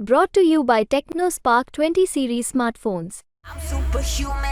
Brought to you by TechnoSpark 20 series smartphones. I'm superhuman.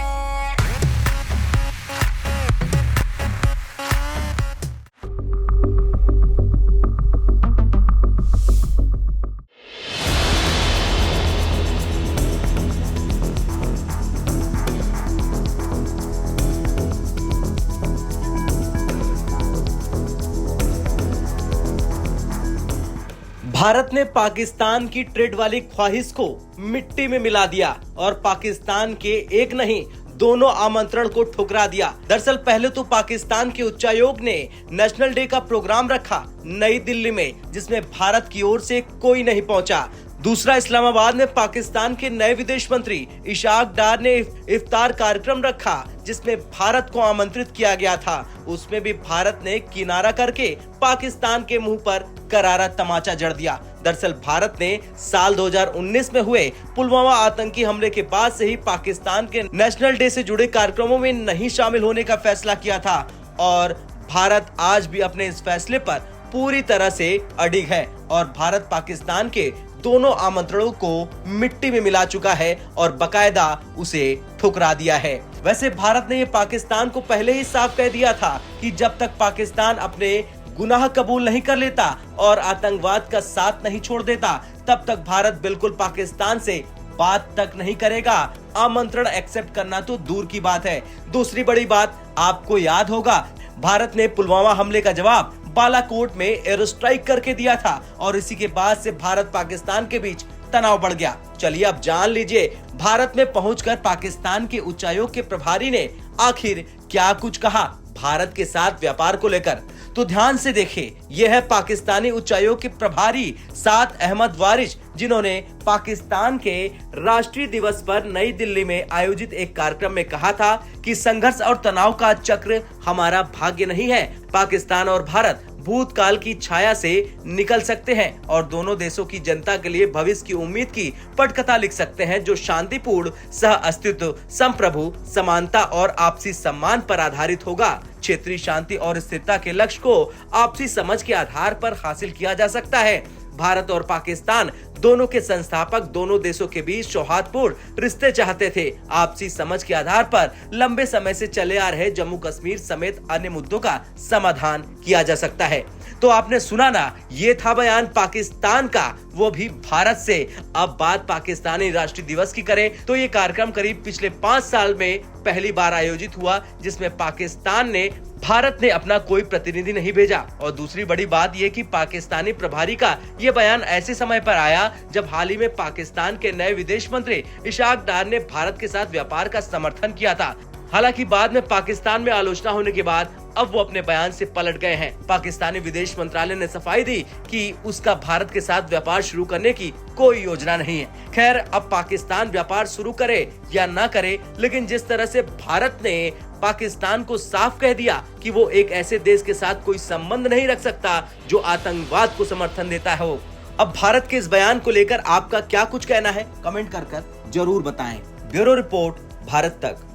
Bharat ने पाकिस्तान की trade वाली ख्वाहिश को मिट्टी में मिला दिया और पाकिस्तान के एक नहीं दोनों आमंत्रण को ठुकरा दिया। दरअसल पहले तो पाकिस्तान के उच्चायोग ने नेशनल डे का प्रोग्राम रखा नई दिल्ली में, जिसमें भारत की ओर से कोई नहीं पहुंचा। दूसरा, इस्लामाबाद में पाकिस्तान के नए विदेश मंत्री इशाक डार ने इफ्तार कार्यक्रम रखा जिसमें भारत को आमंत्रित किया गया था। उसमें भी भारत ने किनारा करके पाकिस्तान के मुंह पर करारा तमाचा जड़ दिया। दरअसल भारत ने साल 2019 में हुए पुलवामा आतंकी हमले के बाद से ही पाकिस्तान के नेशनल डे से जुड़े कार्यक्रमों में नहीं शामिल होने का फैसला किया था और भारत आज भी अपने इस फैसले पर पूरी तरह से अडिग है और भारत पाकिस्तान के दोनों आमंत्रणों को मिट्टी में मिला चुका है और बकायदा उसे ठुकरा दिया है। वैसे भारत ने ये पाकिस्तान को पहले ही साफ कह दिया था कि जब तक पाकिस्तान अपने गुनाह कबूल नहीं कर लेता और आतंकवाद का साथ नहीं छोड़ देता, तब तक भारत बिल्कुल पाकिस्तान से बात तक नहीं करेगा। आमंत्रण एक्सेप्ट करना तो दूर की बात है। दूसरी बड़ी बात, आपको याद होगा भारत ने पुलवामा हमले का जवाब बालाकोट में एयर स्ट्राइक करके दिया था और इसी के बाद से भारत पाकिस्तान के बीच तनाव बढ़ गया। चलिए अब जान लीजिए भारत में पहुंचकर पाकिस्तान के उच्चायोग के प्रभारी ने आखिर क्या कुछ कहा भारत के साथ व्यापार को लेकर। तो ध्यान से देखिए, यह है पाकिस्तानी उच्चायोग के प्रभारी साद अहमद वारिश, जिन्होंने पाकिस्तान के राष्ट्रीय दिवस पर नई दिल्ली में आयोजित एक कार्यक्रम में कहा था कि संघर्ष और तनाव का चक्र हमारा भाग्य नहीं है। पाकिस्तान और भारत भूतकाल की छाया से निकल सकते हैं और दोनों देशों की जनता के लिए भविष्य की उम्मीद की पटकथा लिख सकते हैं, जो शांतिपूर्ण सह अस्तित्व, संप्रभु, समानता और आपसी सम्मान पर आधारित होगा। क्षेत्रीय शांति और स्थिरता के लक्ष्य को आपसी समझ के आधार पर हासिल किया जा सकता है। भारत और पाकिस्तान दोनों के संस्थापक दोनों देशों के बीच सौहार्दपूर्ण रिश्ते चाहते थे। आपसी समझ के आधार पर लंबे समय से चले आ रहे जम्मू कश्मीर समेत अन्य मुद्दों का समाधान किया जा सकता है। तो आपने सुना ना, ये था बयान पाकिस्तान का, वो भी भारत से। अब बात पाकिस्तानी राष्ट्रीय दिवस की करें तो ये कार्यक्रम करीब पिछले 5 साल में पहली बार आयोजित हुआ, जिसमें भारत ने अपना कोई प्रतिनिधि नहीं भेजा। और दूसरी बड़ी बात ये कि पाकिस्तानी प्रभारी का ये बयान ऐसे समय पर आया जब हाल ही में पाकिस्तान के नए विदेश मंत्री इशाक डार ने भारत के साथ व्यापार का समर्थन किया था। हालांकि बाद में पाकिस्तान में आलोचना होने के बाद अब वो अपने बयान से पलट गए हैं। पाकिस्तानी विदेश मंत्रालय ने सफाई दी कि उसका भारत के साथ व्यापार शुरू करने की कोई योजना नहीं है। खैर, अब पाकिस्तान व्यापार शुरू करे या ना करे, लेकिन जिस तरह से भारत ने पाकिस्तान को साफ कह दिया कि वो एक ऐसे देश के साथ कोई संबंध नहीं रख सकता जो आतंकवाद को समर्थन देता हो। अब भारत के इस बयान को लेकर आपका क्या कुछ कहना है, कमेंट कर जरूर बताएं। ब्यूरो रिपोर्ट, भारत तक।